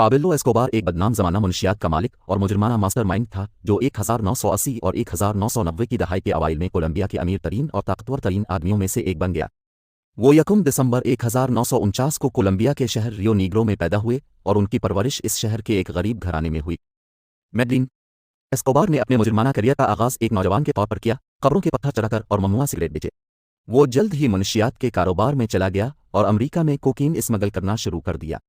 Pablo Escobar एक बदनाम ज़माना मुनशियात का मालिक और मुजरमाना मास्टरमाइंड था जो 1980 और 1990 की दहाई के अवाइल में कोलंबिया के अमीर तरीन और ताकतवर तरीन आदमियों में से एक बन गया। वो 1 दिसंबर 1949 को कोलंबिया के शहर रियो नीग्रो में पैदा हुए और उनकी परवरिश इस शहर के एक गरीब घराने में हुई। मेडलिन एस्कोबार ने अपने मुजरमाना करियर का आगाज़ एक नौजवान के तौर पर किया, कब्रों के पत्थर चढ़ाकर और ममनुआ सिगरेट बेचे। वो जल्द ही मुनशियात के कारोबार में चला गया और अमरीका में कोकीन स्मगल करना शुरू कर दिया।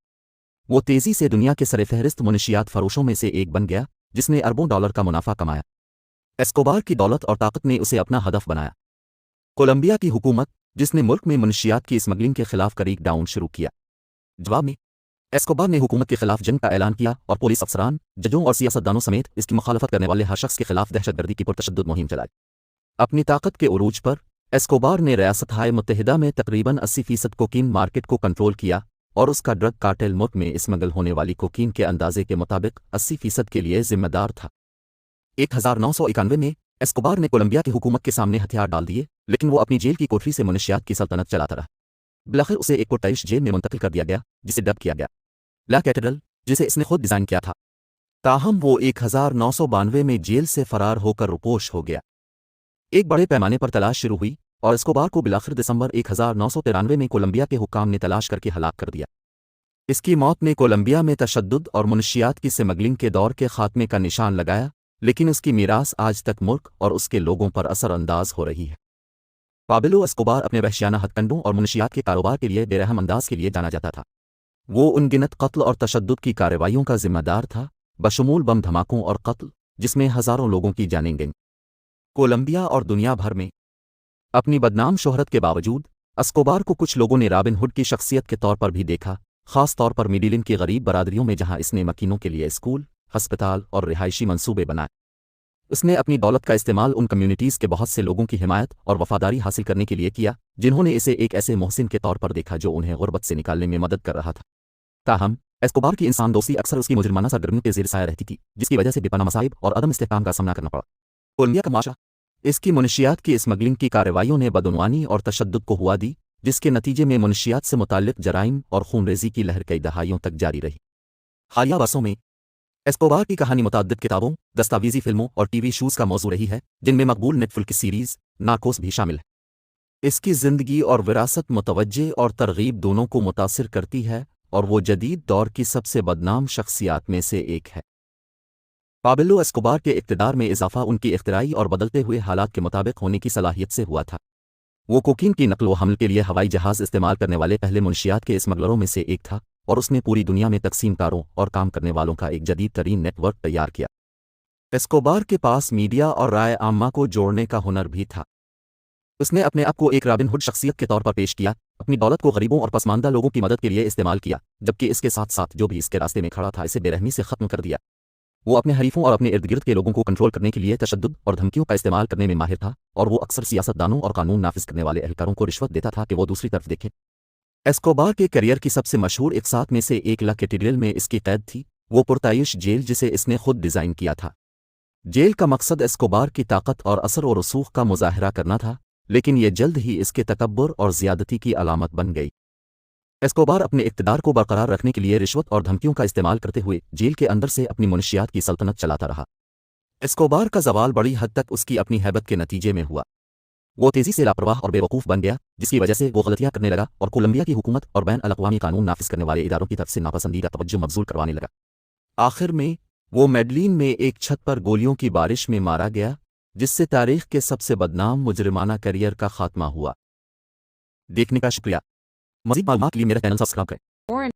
वो तेज़ी से दुनिया के सरफहरिस्त मुनशियात फरोशों में से एक बन गया जिसने अरबों डॉलर का मुनाफा कमाया। एस्कोबार की दौलत और ताकत ने उसे अपना हदफ बनाया। कोलंबिया की हुकूमत, जिसने मुल्क में मुनशियात की स्मगलिंग के खिलाफ क्रेक डाउन शुरू किया, जवाब में एस्कोबार ने हुकूमत के खिलाफ जंग का ऐलान किया और पुलिस अफसरान, जजों और सियासतदानों समेत इसकी मुखालफत करने वाले हर शख्स के खिलाफ दहशतगर्दी की पुरतशद्दुद मुहिम चलाई। अपनी ताकत के उरूज पर एस्कोबार ने रियासत-ए मुत्तहिदा में तकरीबन 80% कोकीन मार्केट को कंट्रोल किया और उसका ड्रग कार्टेल मुल्क में स्मगल होने वाली कोकीन के अंदाजे के मुताबिक 80% के लिए जिम्मेदार था। 1991 में एस्कोबार ने कोलंबिया की हुकूमत के सामने हथियार डाल दिए, लेकिन वो अपनी जेल की कोठरी से मुनशियात की सल्तनत चलाता रहा। बिलाखिर उसे एक पुरतइश जेल में मुंतकिल कर दिया गया जिसे डब किया गया ला कैथेड्रल, जिसे इसने खुद डिज़ाइन किया था। ताहम वो 1992 में जेल से फरार होकर रुपोश हो गया। एक बड़े पैमाने पर तलाश शुरू हुई और एस्कोबार को बिलाखिर दिसंबर 1993 में कोलंबिया के हुक्काम ने तलाश करके हलाक कर दिया। इसकी मौत ने कोलंबिया में तशद्दुद और मुनशियात की स्मगलिंग के दौर के खात्मे का निशान लगाया, लेकिन उसकी मीरास आज तक मुल्क और उसके लोगों पर असरअंदाज हो रही है। पाब्लो एस्कोबार अपने वहशियाना हथकंडों और मुनशियात के कारोबार के लिए बेरहम अंदाज के लिए जाना जाता था। वो अनगिनत कत्ल और तशद्दुद की कार्रवाइयों का जिम्मेदार था, बशमूल बम धमाकों और कत्ल, जिसमें हज़ारों लोगों की जानें गईं। कोलंबिया और दुनिया भर में अपनी बदनाम शोहरत के बावजूद एस्कोबार को कुछ लोगों ने रॉबिन हुड की शख्सियत के तौर पर भी देखा, ख़ास तौर पर मेडिलिन की गरीब बरादरियों में, जहां इसने मकीनों के लिए स्कूल, हस्पताल और रिहायशी मंसूबे बनाए। उसने अपनी दौलत का इस्तेमाल उन कम्युनिटीज़ के बहुत से लोगों की हिमायत और वफादारी हासिल करने के लिए किया जिन्होंने इसे एक ऐसे मोहसिन के तौर पर देखा जो उन्हें गुर्बत से निकालने में मदद कर रहा था। ताहम एस्कोबार की इंसान दोस्ती अक्सर उसकी मुजरिमाना सरगर्मियों के ज़ेर साया रहती थी, जिसकी वजह से बेपनाह मसाइब और अदम इस्तेहकाम का सामना करना पड़ा। कोलंबिया का माशरा इसकी मुनशियात की स्मगलिंग की कार्रवाइयों ने बदउनवानी और तशद्दुद को हुआ दी, जिसके नतीजे में मुनशियात से मुताल्लिक जराइम और खूनरेज़ी की लहर कई दहाइयों तक जारी रही। हालिया बरसों में एस्कोबार की कहानी मुतअद्दिद किताबों, दस्तावेज़ी फिल्मों और टीवी शोज़ का मौजू रही है, जिनमें मकबूल नेटफ्लिक्स सीरीज़ नार्कोस भी शामिल है। इसकी ज़िंदगी और विरासत मुतवज्जे और तरगीब दोनों को मुतासिर करती है और वो जदीद दौर की सबसे बदनाम शख्सियात में से एक है। पाब्लो एस्कोबार के इक़्तिदार में इजाफा उनकी इख्तिराई और बदलते हुए हालात के मुताबिक होने की सलाहियत से हुआ था। वो कोकीन की नकल व हमल के लिए हवाई जहाज़ इस्तेमाल करने वाले पहले मुनशियात के स्मगलरों में से एक था और उसने पूरी दुनिया में तकसीमकारों और काम करने वालों का एक जदीद तरीन नेटवर्क तैयार किया। एस्कोबार के पास मीडिया और राय आम्मा को जोड़ने का हुनर भी था। उसने अपने आप को एक रॉबिन हुड शख्सियत के तौर पर पेश किया, अपनी दौलत को गरीबों और पसमानदा लोगों की मदद के लिए इस्तेमाल किया, जबकि इसके साथ साथ जो भी इसके रास्ते में खड़ा था इसे बेरहमी से ख़त्म कर दिया। वो अपने हरीफों और अपने इर्द गिर्द के लोगों को कंट्रोल करने के लिए तशद्दुद और धमकियों का इस्तेमाल करने में माहिर था, और वो अक्सर सियासतदानों और कानून नाफिज करने वाले एहलकारों को रिश्वत देता था कि वो दूसरी तरफ देखें। एस्कोबार के करियर की सबसे मशहूर इक़सात में से एक ला कैथेड्रल में इसकी कैद थी, वो पुरताइश जेल जिसे इसने खुद डिज़ाइन किया था। जेल का मकसद एस्कोबार की ताकत और असर और रसूख का मुजाहरा करना था, लेकिन यह जल्द ही इसके तकब्बुर और ज़्यादती की अलामत बन गई। एस्कोबार अपने इक़्तिदार को बरकरार रखने के लिए रिश्वत और धमकियों का इस्तेमाल करते हुए जेल के अंदर से अपनी मुनशियात की सल्तनत चलाता रहा। एस्कोबार का ज़वाल बड़ी हद तक उसकी अपनी हैबत के नतीजे में हुआ। वो तेज़ी से लापरवाह और बेवकूफ़ बन गया, जिसकी वजह से वो गलतियाँ करने लगा और कोलंबिया की हुकूमत और बैन अल-अक़वामी कानून नाफिज करने वाले इदारों की तरफ से नापसंदीदा तवज्जो मबज़ूल करवाने लगा। आखिर में वो मेडलिन में एक छत पर गोलियों की बारिश में मारा गया, जिससे तारीख़ के सबसे बदनाम मुजरिमाना करियर का खात्मा हुआ। देखने का शुक्रिया। मज़ीद मालूमात के लिए मेरा चैनल सब्सक्राइब करें।